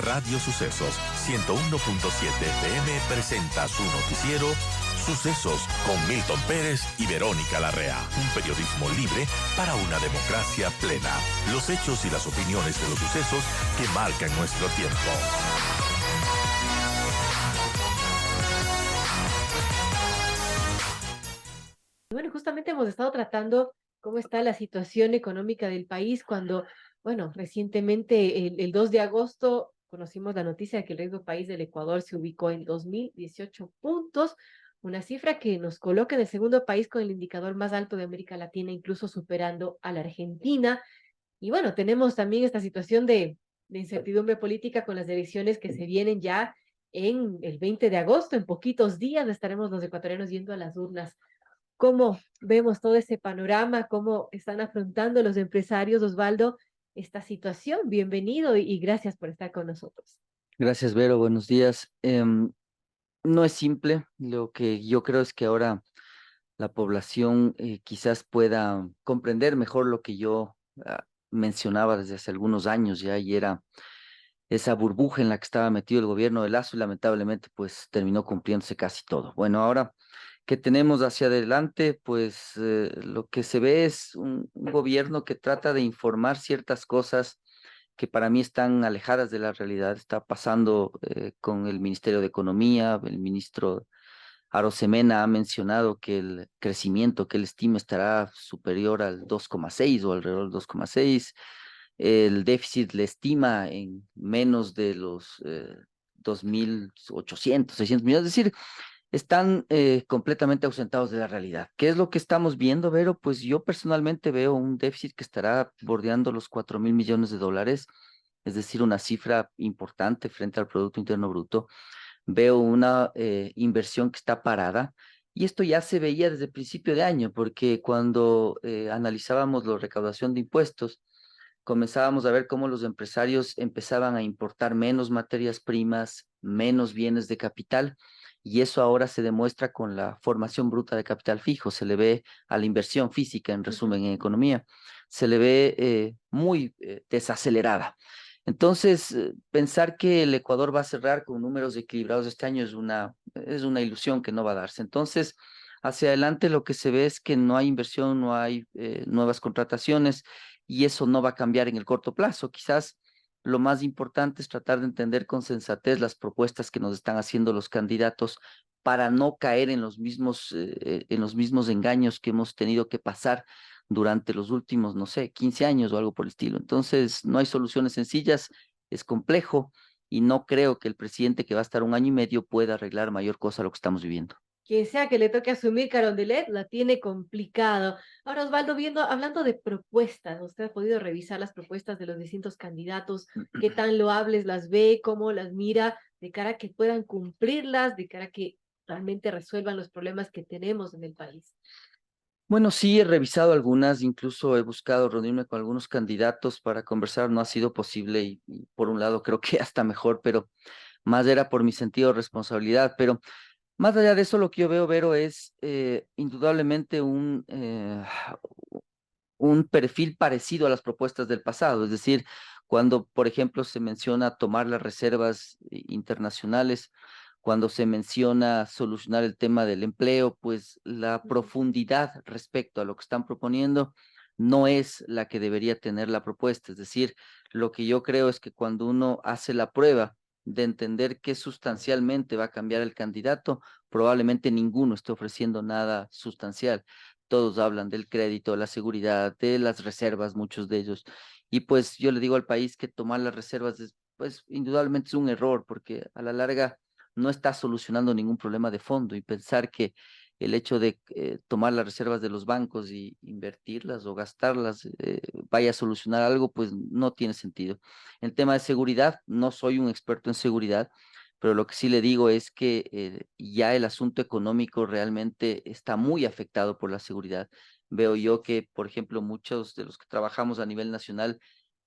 Radio Sucesos 101.7 FM presenta su noticiero Sucesos con Milton Pérez y Verónica Larrea. Un periodismo libre para una democracia plena. Los hechos y las opiniones de los sucesos que marcan nuestro tiempo. Bueno, justamente hemos estado tratando cómo está la situación económica del país cuando, bueno, recientemente el 2 de agosto conocimos la noticia de que el riesgo país del Ecuador se ubicó en 2018 puntos, una cifra que nos coloca en el segundo país con el indicador más alto de América Latina, incluso superando a la Argentina. Y bueno, tenemos también esta situación de incertidumbre política con las elecciones que se vienen ya en el 20 de agosto. En poquitos días estaremos los ecuatorianos yendo a las urnas. ¿Cómo vemos todo ese panorama? ¿Cómo están afrontando los empresarios, Osvaldo, esta situación? Bienvenido y gracias por estar con nosotros. Gracias, Vero. Buenos días. No es simple. Lo que yo creo es que ahora la población quizás pueda comprender mejor lo que yo mencionaba desde hace algunos años ya, y era esa burbuja en la que estaba metido el gobierno de Lazo y lamentablemente pues terminó cumpliéndose casi todo. Bueno, ahora que tenemos hacia adelante, pues lo que se ve es un gobierno que trata de informar ciertas cosas que para mí están alejadas de la realidad. Está pasando con el Ministerio de Economía. El ministro Arosemena ha mencionado que el crecimiento que él estima estará superior al 2,6 o alrededor del 2,6. El déficit le estima en menos de los 2.800, 600 millones. Es decir, están completamente ausentados de la realidad. ¿Qué es lo que estamos viendo, Vero? Pues yo personalmente veo un déficit que estará bordeando los 4.000 millones de dólares, es decir, una cifra importante frente al Producto Interno Bruto. Veo una inversión que está parada, y esto ya se veía desde el principio de año, porque cuando analizábamos la recaudación de impuestos, comenzábamos a ver cómo los empresarios empezaban a importar menos materias primas, menos bienes de capital, y eso ahora se demuestra con la formación bruta de capital fijo. Se le ve a la inversión física, en Ujú. resumen, en economía, se le ve muy desacelerada. Entonces, pensar que el Ecuador va a cerrar con números equilibrados este año es una ilusión que no va a darse. Entonces, hacia adelante lo que se ve es que no hay inversión, no hay nuevas contrataciones, y eso no va a cambiar en el corto plazo. Quizás lo más importante es tratar de entender con sensatez las propuestas que nos están haciendo los candidatos para no caer en los mismos engaños que hemos tenido que pasar durante los últimos, no sé, 15 años o algo por el estilo. Entonces, no hay soluciones sencillas, es complejo, y no creo que el presidente que va a estar un año y medio pueda arreglar mayor cosa a lo que estamos viviendo. Quien sea que le toque asumir Carondelet la tiene complicado. Ahora, Osvaldo, hablando de propuestas, ¿usted ha podido revisar las propuestas de los distintos candidatos? ¿Qué tan loables las ve? ¿Cómo las mira? De cara a que puedan cumplirlas, de cara a que realmente resuelvan los problemas que tenemos en el país. Bueno, sí, he revisado algunas, incluso he buscado reunirme con algunos candidatos para conversar. No ha sido posible, y por un lado creo que hasta mejor, pero más era por mi sentido de responsabilidad. Pero más allá de eso, lo que yo veo, Vero, es indudablemente un perfil parecido a las propuestas del pasado. Es decir, cuando, por ejemplo, se menciona tomar las reservas internacionales, cuando se menciona solucionar el tema del empleo, pues la Ujú. profundidad respecto a lo que están proponiendo no es la que debería tener la propuesta. Es decir, lo que yo creo es que cuando uno hace la prueba de entender qué sustancialmente va a cambiar el candidato, probablemente ninguno esté ofreciendo nada sustancial. Todos hablan del crédito, la seguridad, de las reservas, muchos de ellos. Y pues yo le digo al país que tomar las reservas pues indudablemente es un error, porque a la larga no está solucionando ningún problema de fondo, y pensar que el hecho de tomar las reservas de los bancos y invertirlas o gastarlas vaya a solucionar algo, pues no tiene sentido. El tema de seguridad, no soy un experto en seguridad, pero lo que sí le digo es que ya el asunto económico realmente está muy afectado por la seguridad. Veo yo que, por ejemplo, muchos de los que trabajamos a nivel nacional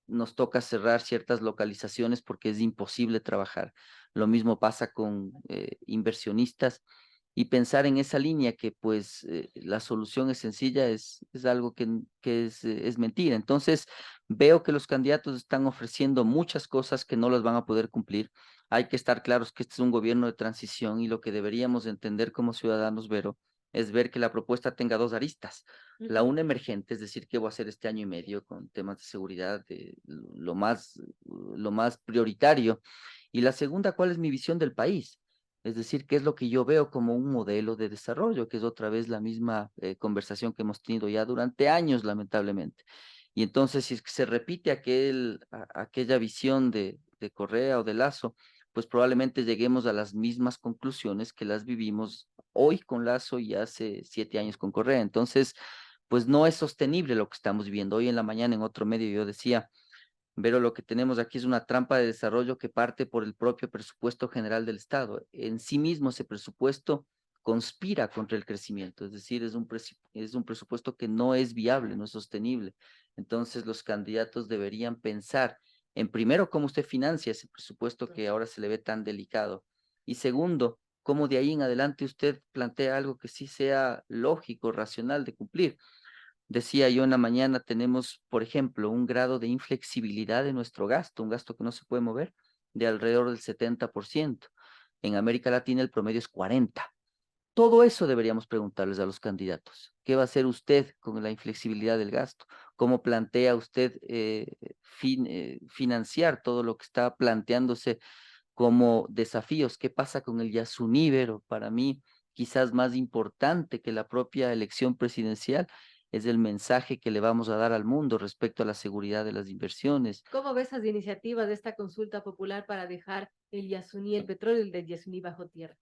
nos toca cerrar ciertas localizaciones porque es imposible trabajar. Lo mismo pasa con inversionistas y pensar en esa línea que pues la solución es sencilla es algo que es mentira. Entonces veo que los candidatos están ofreciendo muchas cosas que no las van a poder cumplir. Hay que estar claros que este es un gobierno de transición y lo que deberíamos entender como ciudadanos, Vero, es ver que la propuesta tenga dos aristas. La Ujú. una emergente, es decir, qué voy a hacer este año y medio con temas de seguridad, de lo más prioritario. Y la segunda, ¿cuál es mi visión del país? Es decir, qué es lo que yo veo como un modelo de desarrollo, que es otra vez la misma conversación que hemos tenido ya durante años, lamentablemente. Y entonces, si es que se repite aquella visión de Correa o de Lazo, pues probablemente lleguemos a las mismas conclusiones que las vivimos hoy con Lazo y hace 7 años con Correa. Entonces, pues no es sostenible lo que estamos viviendo. Hoy en la mañana en otro medio yo decía, pero lo que tenemos aquí es una trampa de desarrollo que parte por el propio presupuesto general del Estado. En sí mismo ese presupuesto conspira contra el crecimiento, es decir, es un presupuesto que no es viable, no es sostenible. Entonces los candidatos deberían pensar en primero cómo usted financia ese presupuesto que ahora se le ve tan delicado y segundo, cómo de ahí en adelante usted plantea algo que sí sea lógico, racional de cumplir. Decía yo en la mañana, tenemos, por ejemplo, un grado de inflexibilidad de nuestro gasto, un gasto que no se puede mover, de alrededor del 70%. En América Latina el promedio es 40%. Todo eso deberíamos preguntarles a los candidatos. ¿Qué va a hacer usted con la inflexibilidad del gasto? ¿Cómo plantea usted financiar todo lo que está planteándose como desafíos? ¿Qué pasa con el Yasuníbero? Para mí, quizás más importante que la propia elección presidencial, es el mensaje que le vamos a dar al mundo respecto a la seguridad de las inversiones. ¿Cómo ves esas iniciativas de esta consulta popular para dejar el Yasuní, el petróleo del Yasuní bajo tierra?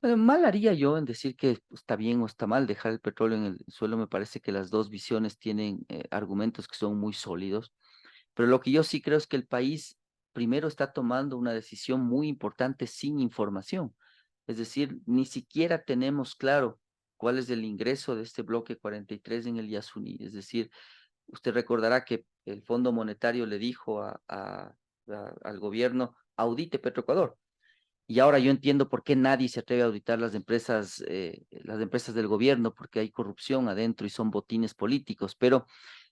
Mal haría yo en decir que está bien o está mal dejar el petróleo en el suelo. Me parece que las dos visiones tienen argumentos que son muy sólidos. Pero lo que yo sí creo es que el país primero está tomando una decisión muy importante sin información. Es decir, ni siquiera tenemos claro cuál es el ingreso de este bloque 43 en el Yasuní. Es decir, usted recordará que el Fondo Monetario le dijo al gobierno, audite Petroecuador. Y ahora yo entiendo por qué nadie se atreve a auditar las empresas del gobierno, porque hay corrupción adentro y son botines políticos. Pero,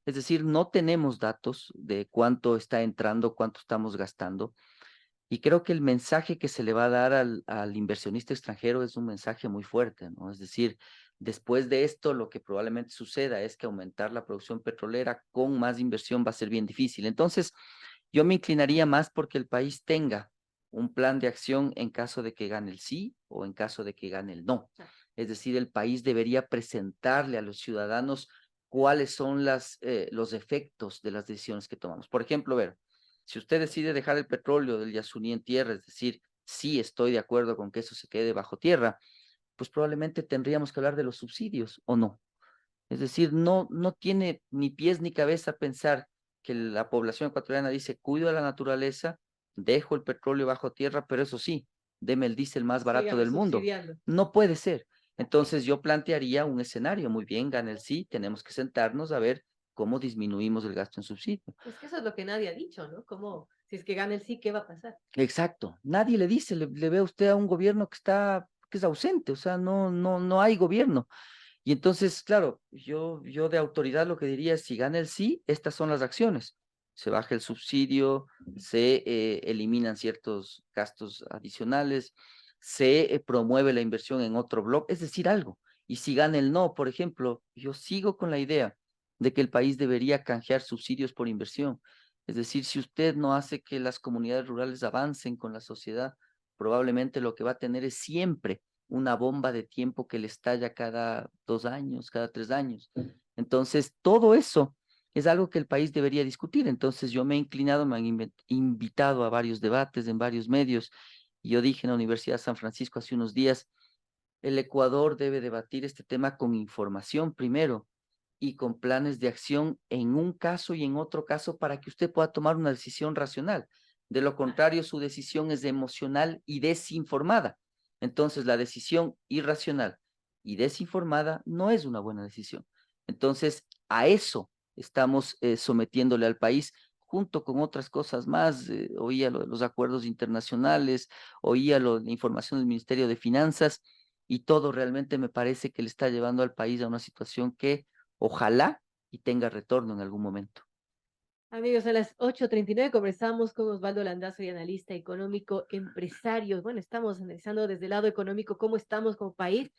es decir, no tenemos datos de cuánto está entrando, cuánto estamos gastando. Y creo que el mensaje que se le va a dar al inversionista extranjero es un mensaje muy fuerte, ¿no? Es decir, después de esto, lo que probablemente suceda es que aumentar la producción petrolera con más inversión va a ser bien difícil. Entonces, yo me inclinaría más porque el país tenga un plan de acción en caso de que gane el sí o en caso de que gane el no. Es decir, el país debería presentarle a los ciudadanos cuáles son los efectos de las decisiones que tomamos. Por ejemplo, ver, si usted decide dejar el petróleo del Yasuní en tierra, es decir, sí estoy de acuerdo con que eso se quede bajo tierra, pues probablemente tendríamos que hablar de los subsidios o no. Es decir, no tiene ni pies ni cabeza pensar que la población ecuatoriana dice, cuido a la naturaleza, dejo el petróleo bajo tierra, pero eso sí, deme el diésel más barato Sígame del mundo. subsidiando. No puede ser. Entonces yo plantearía un escenario, muy bien, gana el sí, tenemos que sentarnos a ver cómo disminuimos el gasto en subsidio. Es que eso es lo que nadie ha dicho, ¿no? Como, si es que gana el sí, ¿qué va a pasar? Exacto. Nadie le dice, le ve a usted a un gobierno que es ausente, o sea, no hay gobierno. Y entonces, claro, yo de autoridad lo que diría es, si gana el sí, estas son las acciones. Se baja el subsidio, se eliminan ciertos gastos adicionales, se promueve la inversión en otro bloque, es decir, algo. Y si gana el no, por ejemplo, yo sigo con la idea de que el país debería canjear subsidios por inversión. Es decir, si usted no hace que las comunidades rurales avancen con la sociedad, probablemente lo que va a tener es siempre una bomba de tiempo que le estalla cada 2 años, cada 3 años. Entonces, todo eso es algo que el país debería discutir. Entonces, yo me he inclinado, me han invitado a varios debates en varios medios. Y yo dije en la Universidad de San Francisco hace unos días, el Ecuador debe debatir este tema con información primero y con planes de acción en un caso y en otro caso para que usted pueda tomar una decisión racional. De lo contrario, su decisión es emocional y desinformada. Entonces, la decisión irracional y desinformada no es una buena decisión. Entonces, a eso estamos sometiéndole al país junto con otras cosas más. Oía lo de los acuerdos internacionales, oía la información del Ministerio de Finanzas, y todo realmente me parece que le está llevando al país a una situación que ojalá y tenga retorno en algún momento. Amigos, a las 8:39 conversamos con Osvaldo Landazzo, y analista económico, empresario. Bueno, estamos analizando desde el lado económico cómo estamos como país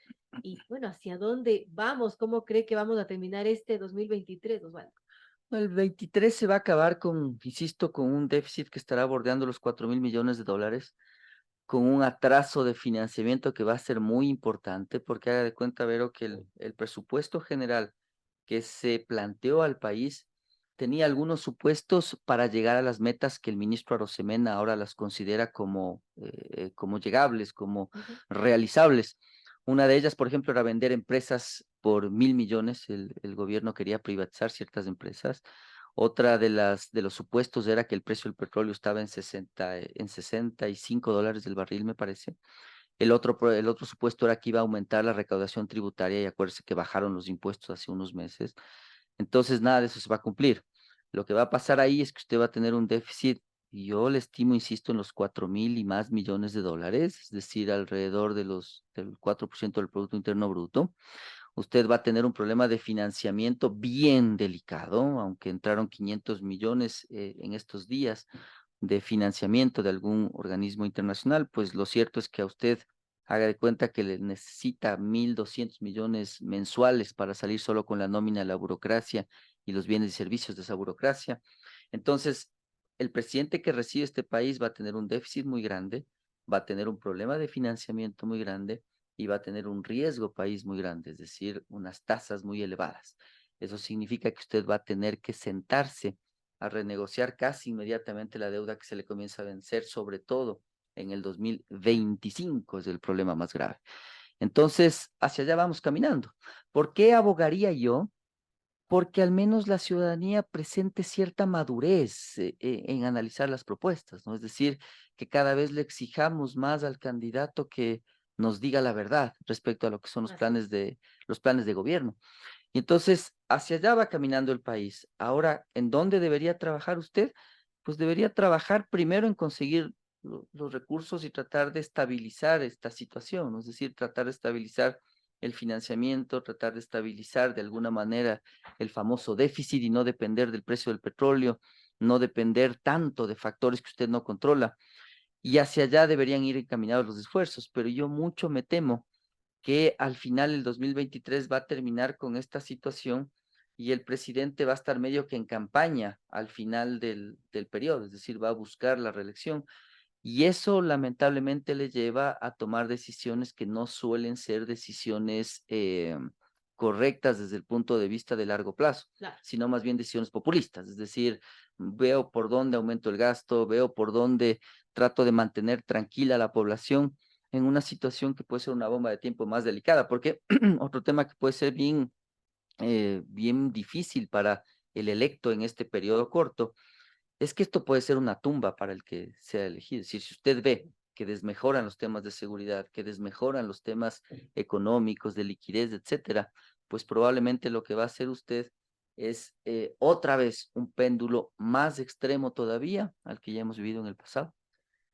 y, bueno, hacia dónde vamos, cómo cree que vamos a terminar este 2023, Osvaldo. El 23 se va a acabar con, insisto, con un déficit que estará bordeando los 4.000 millones de dólares, con un atraso de financiamiento que va a ser muy importante, porque haga de cuenta, Vero, que el presupuesto general que se planteó al país tenía algunos supuestos para llegar a las metas que el ministro Arosemena ahora las considera como llegables, como Ujú. realizables. Una de ellas, por ejemplo, era vender empresas por 1.000 millones. El gobierno quería privatizar ciertas empresas. Otra de los supuestos era que el precio del petróleo estaba en $65 del barril, me parece. El otro supuesto era que iba a aumentar la recaudación tributaria y acuérdese que bajaron los impuestos hace unos meses. Entonces, nada de eso se va a cumplir. Lo que va a pasar ahí es que usted va a tener un déficit, y yo le estimo, insisto, en los 4.000 y más millones de dólares, es decir, alrededor del 4% del Producto Interno Bruto. Usted va a tener un problema de financiamiento bien delicado, aunque entraron 500 millones en estos días de financiamiento de algún organismo internacional, pues lo cierto es que a usted haga de cuenta que le necesita 1.200 millones mensuales para salir solo con la nómina de la burocracia y los bienes y servicios de esa burocracia. Entonces, el presidente que recibe este país va a tener un déficit muy grande, va a tener un problema de financiamiento muy grande y va a tener un riesgo país muy grande, es decir, unas tasas muy elevadas. Eso significa que usted va a tener que sentarse a renegociar casi inmediatamente la deuda que se le comienza a vencer, sobre todo en el 2025, es el problema más grave. Entonces, hacia allá vamos caminando. ¿Por qué abogaría yo? Porque al menos la ciudadanía presente cierta madurez en analizar las propuestas, ¿no? Es decir, que cada vez le exijamos más al candidato que nos diga la verdad respecto a lo que son Así es. los planes de gobierno. Y entonces, hacia allá va caminando el país. Ahora, ¿en dónde debería trabajar usted? Pues debería trabajar primero en conseguir los recursos y tratar de estabilizar esta situación, ¿no? Es decir, tratar de estabilizar el financiamiento, tratar de estabilizar de alguna manera el famoso déficit y no depender del precio del petróleo, no depender tanto de factores que usted no controla. Y hacia allá deberían ir encaminados los esfuerzos, pero yo mucho me temo que al final el 2023 va a terminar con esta situación y el presidente va a estar medio que en campaña al final del periodo, es decir, va a buscar la reelección. Y eso lamentablemente le lleva a tomar decisiones que no suelen ser decisiones correctas desde el punto de vista de largo plazo, Claro. sino más bien decisiones populistas. Es decir, veo por dónde aumento el gasto, veo por dónde trato de mantener tranquila a la población en una situación que puede ser una bomba de tiempo más delicada, porque otro tema que puede ser bien difícil para el electo en este periodo corto es que esto puede ser una tumba para el que sea elegido. Es decir, si usted ve que desmejoran los temas de seguridad, que desmejoran los temas económicos, de liquidez, etcétera, pues probablemente lo que va a hacer usted es otra vez un péndulo más extremo todavía al que ya hemos vivido en el pasado.